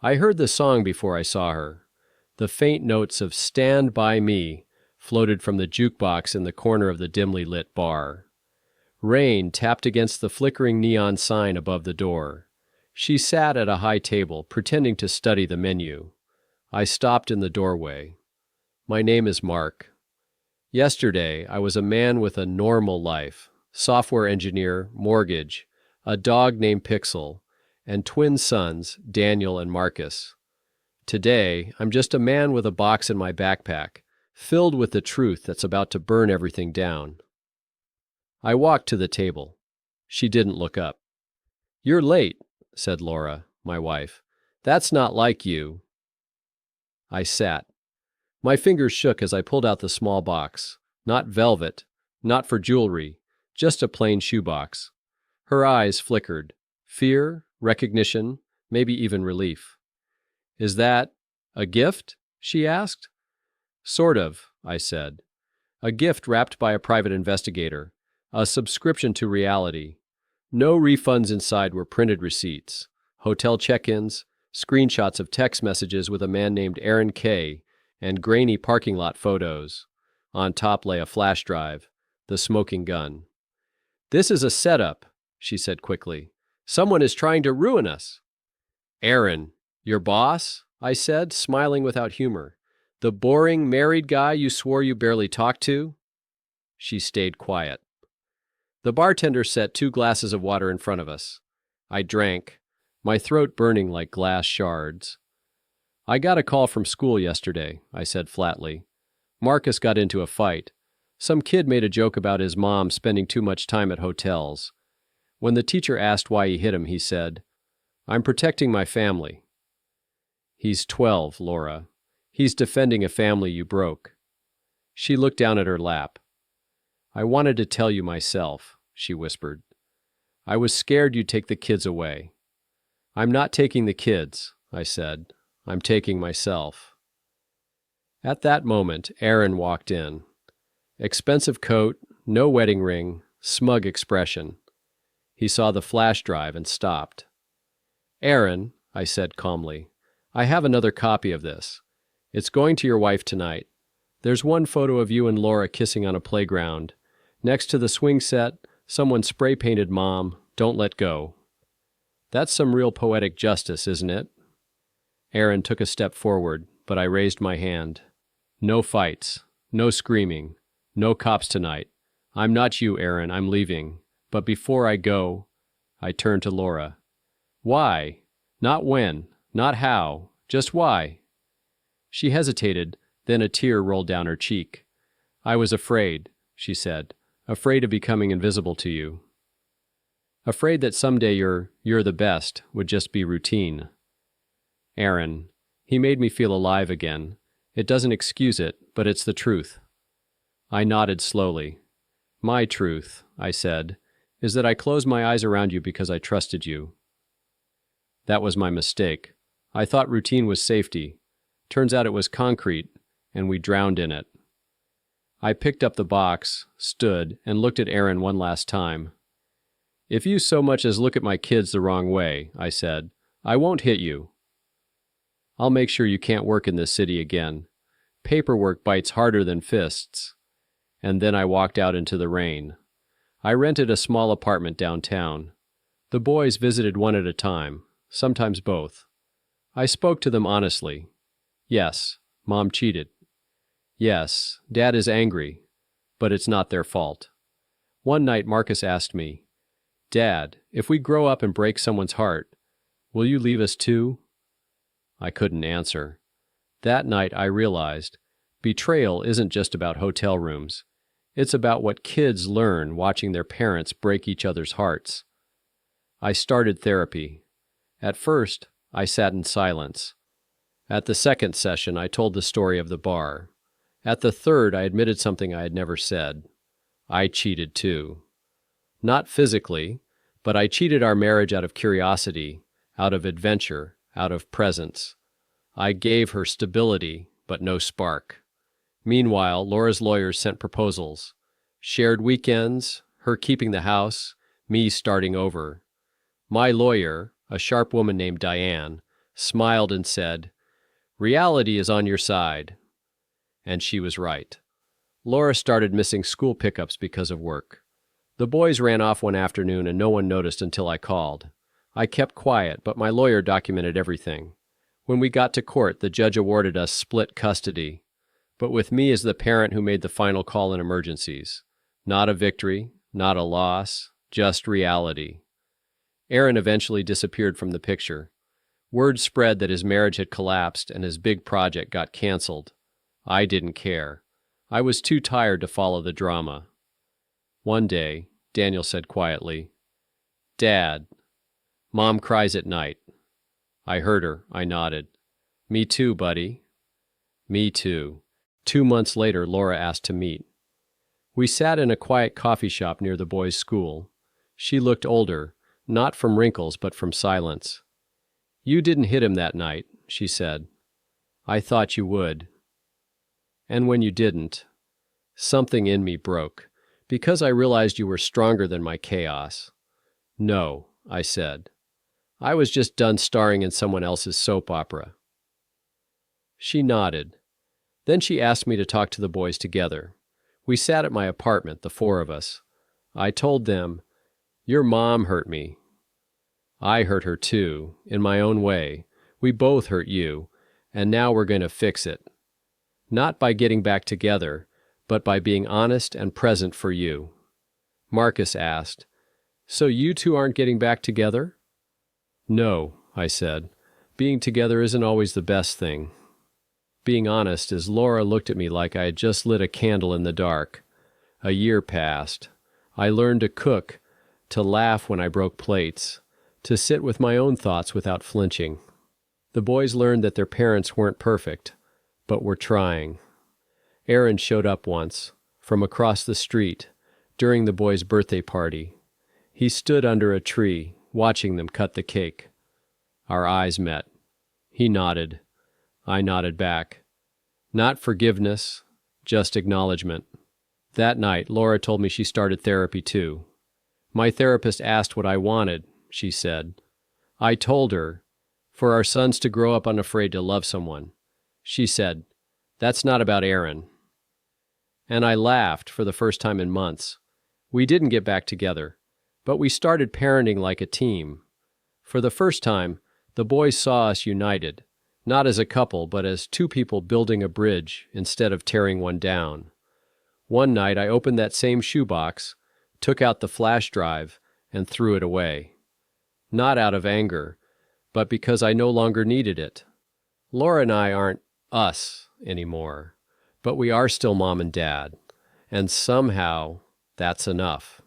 I heard the song before I saw her. The faint notes of Stand By Me floated from the jukebox in the corner of the dimly lit bar. Rain tapped against the flickering neon sign above the door. She sat at a high table, pretending to study the menu. I stopped in the doorway. My name is Mark. Yesterday, I was a man with a normal life. Software engineer, mortgage, a dog named Pixel, and twin sons, Daniel and Marcus. Today, I'm just a man with a box in my backpack, filled with the truth that's about to burn everything down. I walked to the table. She didn't look up. "You're late," said Laura, my wife. "That's not like you." I sat. My fingers shook as I pulled out the small box. Not velvet, not for jewelry, just a plain shoebox. Her eyes flickered. Fear, recognition, maybe even relief. "Is that a gift?" she asked. "Sort of," I said. "A gift wrapped by a private investigator. A subscription to reality. No refunds inside were printed receipts. Hotel check-ins, screenshots of text messages with a man named Aaron K., and grainy parking lot photos. On top lay a flash drive, the smoking gun. "This is a setup," she said quickly. "Someone is trying to ruin us." "Aaron, your boss?" I said, smiling without humor. "The boring, married guy you swore you barely talked to?" She stayed quiet. The bartender set 2 glasses of water in front of us. I drank, my throat burning like glass shards. "I got a call from school yesterday," I said flatly. "Marcus got into a fight. Some kid made a joke about his mom spending too much time at hotels. When the teacher asked why he hit him, he said, 'I'm protecting my family.'" "He's 12, Laura. He's defending a family you broke." She looked down at her lap. "I wanted to tell you myself," she whispered. "I was scared you'd take the kids away." "I'm not taking the kids," I said. "I'm taking myself." At that moment, Aaron walked in. Expensive coat, no wedding ring, smug expression. He saw the flash drive and stopped. "Aaron," I said calmly, "I have another copy of this. It's going to your wife tonight. There's one photo of you and Laura kissing on a playground. Next to the swing set, someone spray-painted Mom, Don't Let Go. That's some real poetic justice, isn't it?" Aaron took a step forward, but I raised my hand. "No fights, no screaming, no cops tonight. I'm not you, Aaron, I'm leaving. But before I go," I turned to Laura. "Why? Not when, not how, just why?" She hesitated, then a tear rolled down her cheek. "I was afraid," she said, "afraid of becoming invisible to you. Afraid that someday you're the best would just be routine." Aaron, he made me feel alive again. It doesn't excuse it, but it's the truth. I nodded slowly. "My truth," I said, "is that I closed my eyes around you because I trusted you." That was my mistake. I thought routine was safety. Turns out it was concrete, and we drowned in it. I picked up the box, stood, and looked at Aaron one last time. "If you so much as look at my kids the wrong way," I said, "I won't hit you. I'll make sure you can't work in this city again. Paperwork bites harder than fists." And then I walked out into the rain. I rented a small apartment downtown. The boys visited one at a time, sometimes both. I spoke to them honestly. Yes, Mom cheated. Yes, Dad is angry, but it's not their fault. One night Marcus asked me, "Dad, if we grow up and break someone's heart, will you leave us too?" I couldn't answer. That night I realized betrayal isn't just about hotel rooms. It's about what kids learn watching their parents break each other's hearts. I started therapy. At first, I sat in silence. At the second session, I told the story of the bar. At the third, I admitted something I had never said. I cheated too. Not physically, but I cheated our marriage out of curiosity, out of adventure, out of presence. I gave her stability, but no spark. Meanwhile, Laura's lawyers sent proposals. Shared weekends, her keeping the house, me starting over. My lawyer, a sharp woman named Diane, smiled and said, "Reality is on your side." And she was right. Laura started missing school pickups because of work. The boys ran off one afternoon and no one noticed until I called. I kept quiet, but my lawyer documented everything. When we got to court, the judge awarded us split custody, but with me as the parent who made the final call in emergencies. Not a victory, not a loss, just reality. Aaron eventually disappeared from the picture. Word spread that his marriage had collapsed and his big project got canceled. I didn't care. I was too tired to follow the drama. One day, Daniel said quietly, "Dad, Mom cries at night." I heard her. I nodded. "Me too, buddy." "Me too." 2 months later, Laura asked to meet. We sat in a quiet coffee shop near the boys' school. She looked older, not from wrinkles but from silence. "You didn't hit him that night," she said. "I thought you would." "And when you didn't, something in me broke, because I realized you were stronger than my chaos." "No," I said. "I was just done starring in someone else's soap opera." She nodded. Then she asked me to talk to the boys together. We sat at my apartment, the 4 of us. I told them, "Your mom hurt me. I hurt her too, in my own way. We both hurt you, and now we're going to fix it. Not by getting back together, but by being honest and present for you." Marcus asked, "So you two aren't getting back together?" "No," I said. "Being together isn't always the best thing." Being honest, as Laura looked at me like I had just lit a candle in the dark. A year passed. I learned to cook, to laugh when I broke plates, to sit with my own thoughts without flinching. The boys learned that their parents weren't perfect, but were trying. Aaron showed up once, from across the street, during the boys' birthday party. He stood under a tree, watching them cut the cake. Our eyes met. He nodded. I nodded back. Not forgiveness, just acknowledgement. That night, Laura told me she started therapy too. "My therapist asked what I wanted," she said. "I told her, for our sons to grow up unafraid to love someone." She said, "That's not about Aaron." And I laughed for the first time in months. We didn't get back together, but we started parenting like a team. For the first time, the boys saw us united, not as a couple, but as 2 people building a bridge instead of tearing one down. One night I opened that same shoebox, took out the flash drive, and threw it away. Not out of anger, but because I no longer needed it. Laura and I aren't us anymore, but we are still Mom and Dad, and somehow that's enough.